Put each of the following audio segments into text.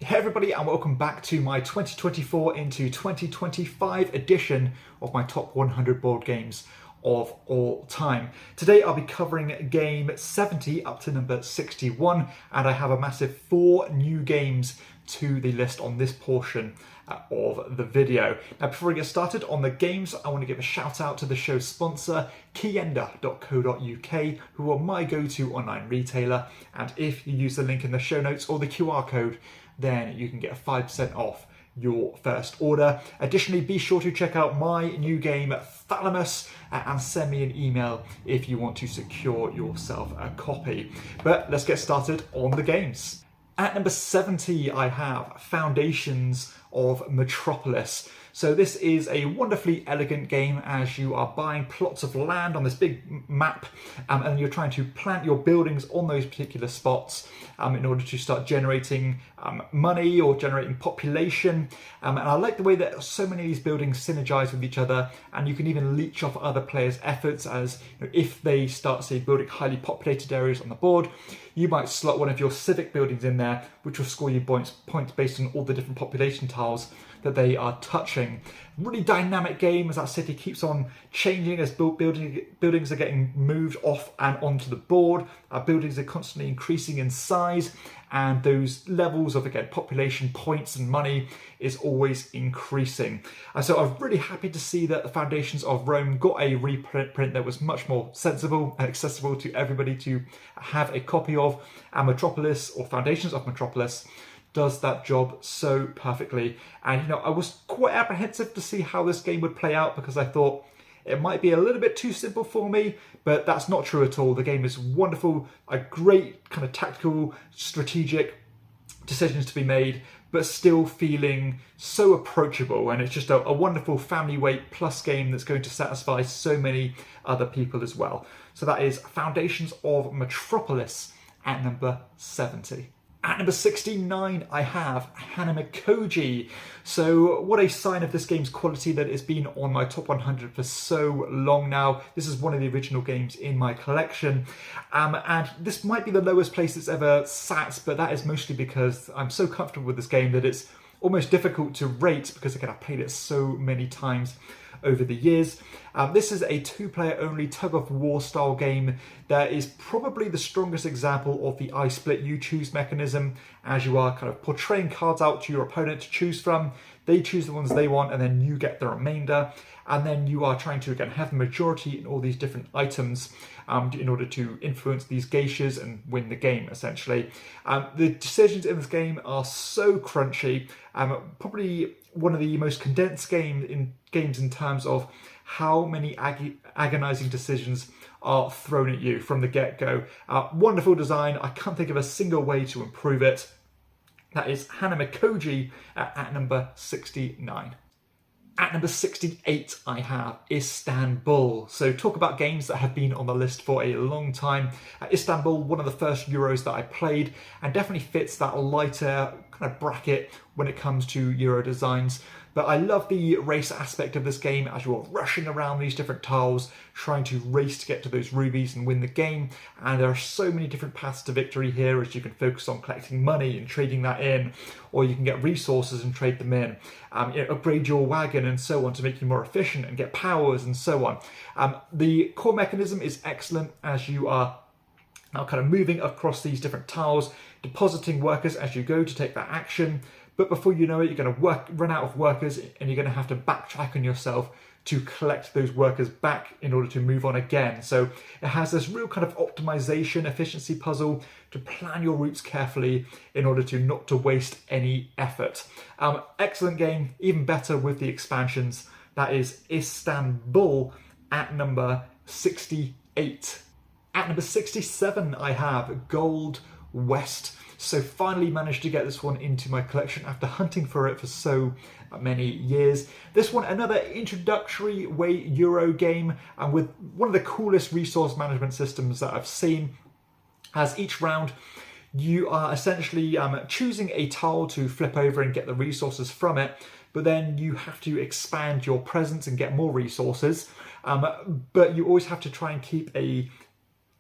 Hey everybody, and welcome back to my 2024 into 2025 edition of my top 100 board games of all time. Today I'll be covering game 70 up to number 61, and I have a massive 4 new games to the list on this portion of the video. Now before we get started on the games, I want to give a shout out to the show's sponsor, KIENDA.co.uk, who are my go-to online retailer, and if you use the link in the show notes or the QR code, then you can get 5% off your first order. Additionally, be sure to check out my new game THALAMUS and send me an email if you want to secure yourself a copy. But let's get started on the games. At number 70, I have Foundations of Metropolis. So this is a wonderfully elegant game as you are buying plots of land on this big map, and you're trying to plant your buildings on those particular spots in order to start generating money or generating population. And I like the way that so many of these buildings synergize with each other, and you can even leech off other players' efforts as if they start, say, building highly populated areas on the board, you might slot one of your civic buildings in there, which will score you points based on all the different population tiles that they are touching. Really dynamic game as that city keeps on changing as buildings are getting moved off and onto the board. Buildings are constantly increasing in size, and those levels of, again, population points and money is always increasing. So I'm really happy to see that the Foundations of Rome got a reprint that was much more sensible and accessible to everybody to have a copy of. And Metropolis, or Foundations of Metropolis, does that job so perfectly. And I was quite apprehensive to see how this game would play out because I thought it might be a little bit too simple for me, but that's not true at all. The game is wonderful, a great kind of tactical, strategic decisions to be made, but still feeling so approachable. And it's just a wonderful family weight plus game that's going to satisfy so many other people as well. So that is Foundations of Metropolis at number 70. At number 69, I have Hanamikoji. So what a sign of this game's quality that it's been on my top 100 for so long now. This is one of the original games in my collection. And this might be the lowest place it's ever sat, but that is mostly because I'm so comfortable with this game that it's almost difficult to rate because, again, I've played it so many times over the years. This is a 2-player only tug-of-war style game that is probably the strongest example of the I split you choose mechanism, as you are kind of portraying cards out to your opponent to choose from. They choose the ones they want and then you get the remainder, and then you are trying to, again, have the majority in all these different items in order to influence these geishas and win the game, essentially. The decisions in this game are so crunchy, probably one of the most condensed games in terms of how many agonizing decisions are thrown at you from the get-go. Wonderful design. I can't think of a single way to improve it. That is Hanamikoji at number 69. At number 68, I have Istanbul. So talk about games that have been on the list for a long time. Istanbul, one of the first Euros that I played, and definitely fits that lighter kind of bracket when it comes to Euro designs. But I love the race aspect of this game as you're rushing around these different tiles, trying to race to get to those rubies and win the game. And there are so many different paths to victory here, as you can focus on collecting money and trading that in, or you can get resources and trade them in, upgrade your wagon and so on to make you more efficient and get powers and so on. The core mechanism is excellent as you are now kind of moving across these different tiles, depositing workers as you go to take that action. But before you know it, you're going to run out of workers, and you're going to have to backtrack on yourself to collect those workers back in order to move on again. So it has this real kind of optimization, efficiency puzzle to plan your routes carefully in order to not to waste any effort. Excellent game, even better with the expansions. That is Istanbul at number 68. At number 67, I have Gold West. So finally managed to get this one into my collection after hunting for it for so many years. This one, another introductory way Euro game, and with one of the coolest resource management systems that I've seen. As each round you are essentially choosing a tile to flip over and get the resources from it, but then you have to expand your presence and get more resources. But you always have to try and keep a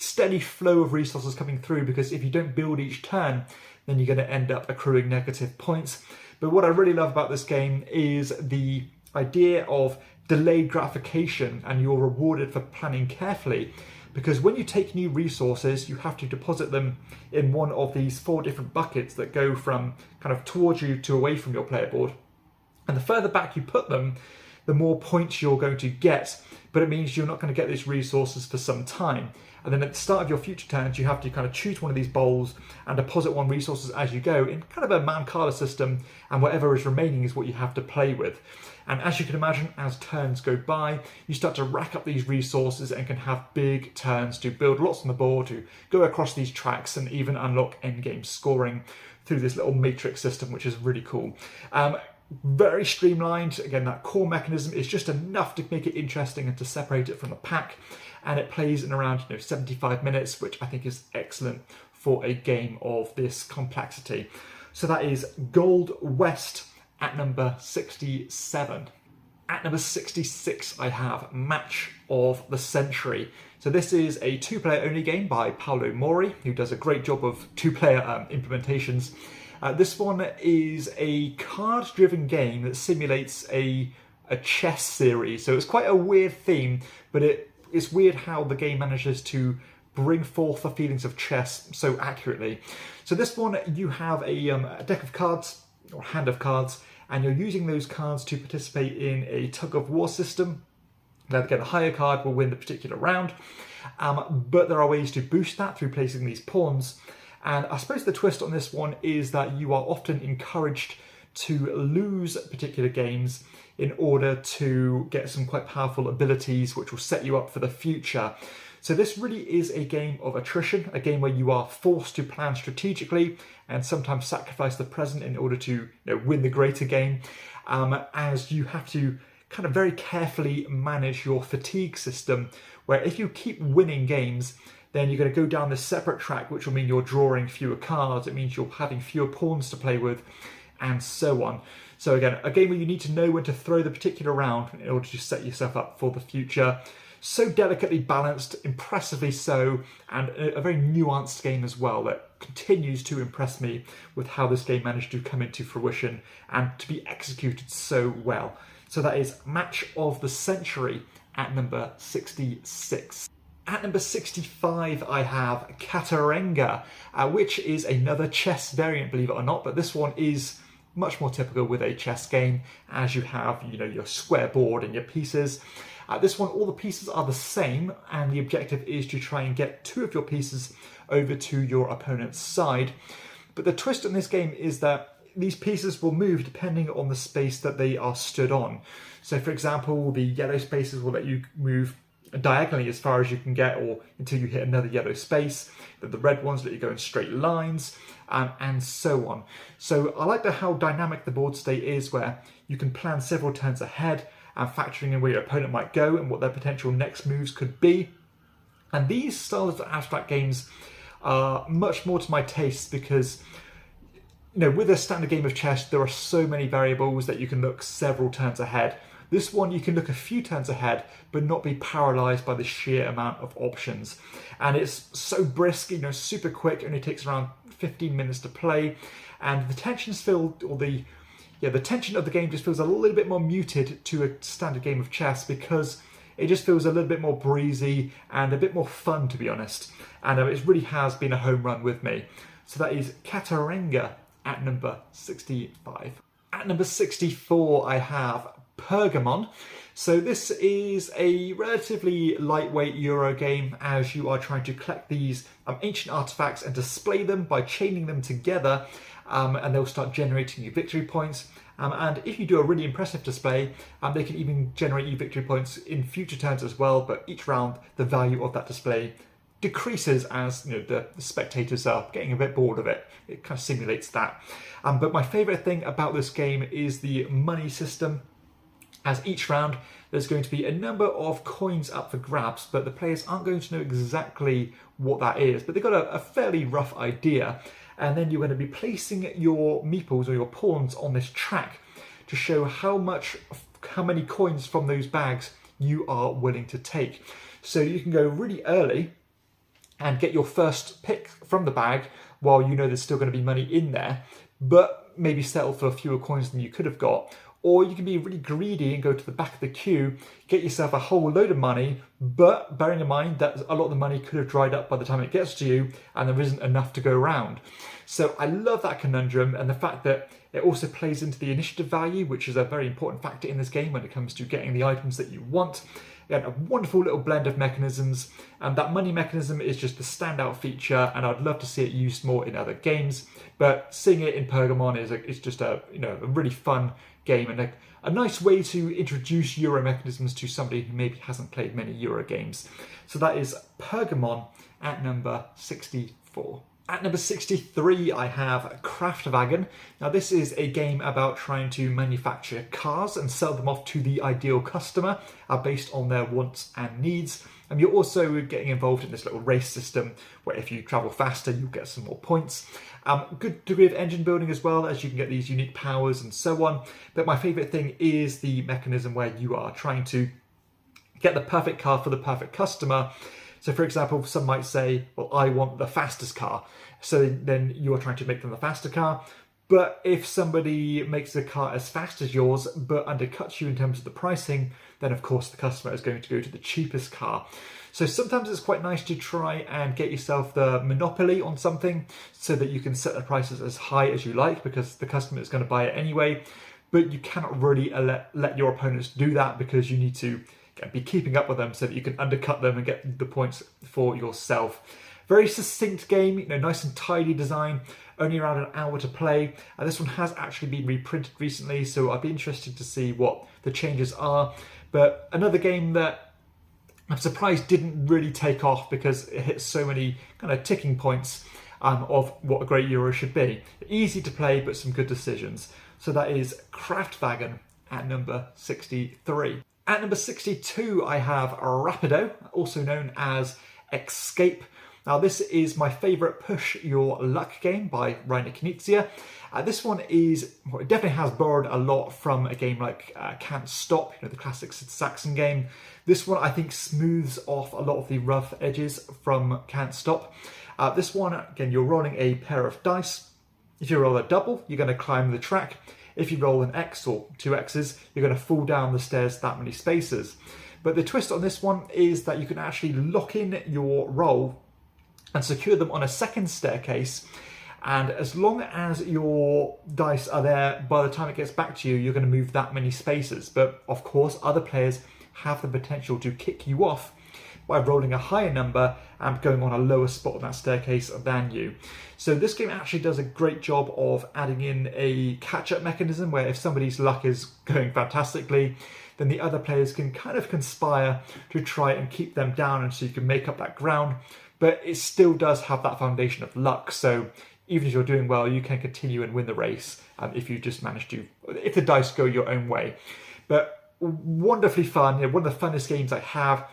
steady flow of resources coming through, because if you don't build each turn, then you're going to end up accruing negative points. But what I really love about this game is the idea of delayed gratification, and you're rewarded for planning carefully, because when you take new resources, you have to deposit them in one of these 4 different buckets that go from kind of towards you to away from your player board. And the further back you put them, the more points you're going to get, but it means you're not going to get these resources for some time. And then at the start of your future turns, you have to kind of choose one of these bowls and deposit 1 resources as you go in kind of a Mancala system, and whatever is remaining is what you have to play with. And as you can imagine, as turns go by, you start to rack up these resources and can have big turns to build lots on the board, to go across these tracks, and even unlock endgame scoring through this little matrix system, which is really cool. Very streamlined. Again, that core mechanism is just enough to make it interesting and to separate it from the pack. And it plays in around 75 minutes, which I think is excellent for a game of this complexity. So that is Gold West at number 67. At number 66, I have Match of the Century. So this is a 2-player only game by Paolo Mori, who does a great job of 2-player implementations. This one is a card-driven game that simulates a chess series. So it's quite a weird theme, but it's weird how the game manages to bring forth the feelings of chess so accurately. So this one, you have a deck of cards, or hand of cards, and you're using those cards to participate in a tug-of-war system. Now, again, the higher card will win the particular round, but there are ways to boost that through placing these pawns. And I suppose the twist on this one is that you are often encouraged to lose particular games in order to get some quite powerful abilities which will set you up for the future. So this really is a game of attrition, a game where you are forced to plan strategically and sometimes sacrifice the present in order to win the greater game, as you have to kind of very carefully manage your fatigue system, where if you keep winning games, then you're going to go down this separate track, which will mean you're drawing fewer cards. It means you're having fewer pawns to play with, and so on. So again, a game where you need to know when to throw the particular round in order to set yourself up for the future. So delicately balanced, impressively so, and a very nuanced game as well that continues to impress me with how this game managed to come into fruition and to be executed so well. So that is Match of the Century at number 66. At number 65, I have Katarenga, which is another chess variant, believe it or not, but this one is much more typical with a chess game, as you have, your square board and your pieces. This one, all the pieces are the same, and the objective is to try and get 2 of your pieces over to your opponent's side. But the twist in this game is that these pieces will move depending on the space that they are stood on. So, for example, the yellow spaces will let you move diagonally as far as you can get, or until you hit another yellow space. The red ones let you go in straight lines, and so on. So I like how dynamic the board state is, where you can plan several turns ahead and factoring in where your opponent might go and what their potential next moves could be. And these styles of abstract games are much more to my taste because, with a standard game of chess, there are so many variables that you can look several turns ahead. This one, you can look a few turns ahead, but not be paralysed by the sheer amount of options. And it's so brisk, super quick, only takes around 15 minutes to play. And the tensions feel, the tension of the game just feels a little bit more muted to a standard game of chess, because it just feels a little bit more breezy and a bit more fun, to be honest. And it really has been a home run with me. So that is Katarenga at number 65. At number 64, I have Pergamon. So this is a relatively lightweight Euro game, as you are trying to collect these ancient artifacts and display them by chaining them together, and they'll start generating you victory points. And if you do a really impressive display, they can even generate you victory points in future turns as well, but each round the value of that display decreases as the spectators are getting a bit bored of it. It kind of simulates that. But my favourite thing about this game is the money system. As each round, there's going to be a number of coins up for grabs, but the players aren't going to know exactly what that is, but they've got a fairly rough idea. And then you're going to be placing your meeples or your pawns on this track to show how many coins from those bags you are willing to take. So you can go really early and get your first pick from the bag, while you know there's still going to be money in there, but maybe settle for fewer coins than you could have got. Or you can be really greedy and go to the back of the queue, get yourself a whole load of money, but bearing in mind that a lot of the money could have dried up by the time it gets to you and there isn't enough to go around. So I love that conundrum, and the fact that it also plays into the initiative value, which is a very important factor in this game when it comes to getting the items that you want. Again, a wonderful little blend of mechanisms, and that money mechanism is just the standout feature, and I'd love to see it used more in other games. But seeing it in Pergamon is just a really fun game, and a nice way to introduce Euro mechanisms to somebody who maybe hasn't played many Euro games. So that is Pergamon at number 64. At number 63, I have Kraftwagen. Now, this is a game about trying to manufacture cars and sell them off to the ideal customer based on their wants and needs. And you're also getting involved in this little race system where if you travel faster, you'll get some more points. Good degree of engine building as well, as you can get these unique powers and so on. But my favourite thing is the mechanism where you are trying to get the perfect car for the perfect customer. So for example, some might say, well, I want the fastest car. So then you're trying to make them the faster car. But if somebody makes the car as fast as yours, but undercuts you in terms of the pricing, then of course the customer is going to go to the cheapest car. So sometimes it's quite nice to try and get yourself the monopoly on something so that you can set the prices as high as you like, because the customer is going to buy it anyway. But you cannot really let your opponents do that, because you need to be keeping up with them so that you can undercut them and get the points for yourself. Very succinct game, nice and tidy design, only around an hour to play. And this one has actually been reprinted recently, so I'd be interested to see what the changes are. But another game that I'm surprised didn't really take off, because it hits so many kind of ticking points of what a great Euro should be. Easy to play, but some good decisions. So that is Kraftwagen at number 63. At number 62, I have Rapido, also known as Escape. Now, this is my favourite push your luck game by Rainer Knizia. This one it definitely has borrowed a lot from a game like Can't Stop, the classic Saxon game. This one, I think, smooths off a lot of the rough edges from Can't Stop. This one, again, you're rolling a pair of dice. If you roll a double, you're going to climb the track. If you roll an X or two X's, you're going to fall down the stairs that many spaces. But the twist on this one is that you can actually lock in your roll and secure them on a second staircase. And as long as your dice are there, by the time it gets back to you, you're going to move that many spaces. But of course, other players have the potential to kick you off by rolling a higher number and going on a lower spot on that staircase than you. So this game actually does a great job of adding in a catch-up mechanism where if somebody's luck is going fantastically, then the other players can kind of conspire to try and keep them down, and so you can make up that ground. But it still does have that foundation of luck, so even if you're doing well, you can continue and win the race if you just manage to, if the dice go your own way. But wonderfully fun, one of the funnest games I have.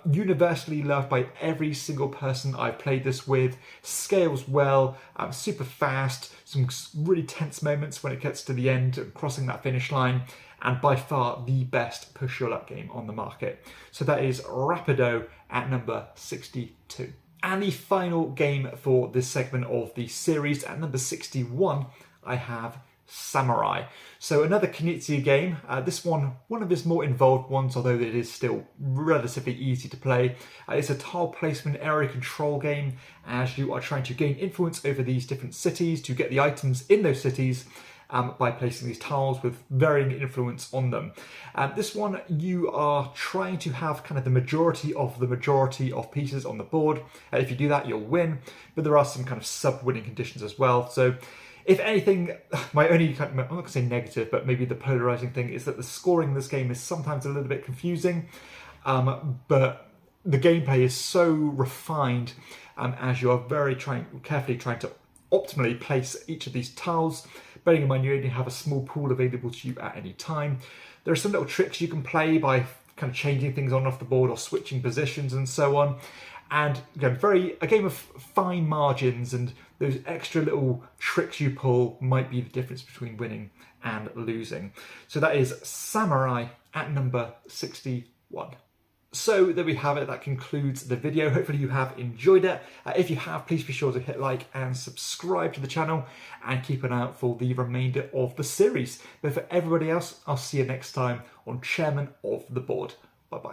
Universally loved by every single person I've played this with. Scales well, super fast, some really tense moments when it gets to the end, crossing that finish line, and by far the best push your luck game on the market. So that is Rapido at number 62. And the final game for this segment of the series, at number 61, I have Samurai. So another Knizia game. This one of his more involved ones, although it is still relatively easy to play. It's a tile placement area control game, as you are trying to gain influence over these different cities to get the items in those cities by placing these tiles with varying influence on them. This one, you are trying to have kind of the majority of pieces on the board. If you do that, you'll win, but there are some kind of sub-winning conditions as well. So if anything, my only, I'm not going to say negative, but maybe the polarizing thing is that the scoring in this game is sometimes a little bit confusing, but the gameplay is so refined as you are very carefully trying to optimally place each of these tiles. Bearing in mind you only have a small pool available to you at any time. There are some little tricks you can play by kind of changing things on off the board or switching positions and so on. And again, a game of fine margins, and those extra little tricks you pull might be the difference between winning and losing. So that is Samurai at number 61. So there we have it, that concludes the video. Hopefully you have enjoyed it. If you have, please be sure to hit like and subscribe to the channel and keep an eye out for the remainder of the series. But for everybody else, I'll see you next time on Chairman of the Board.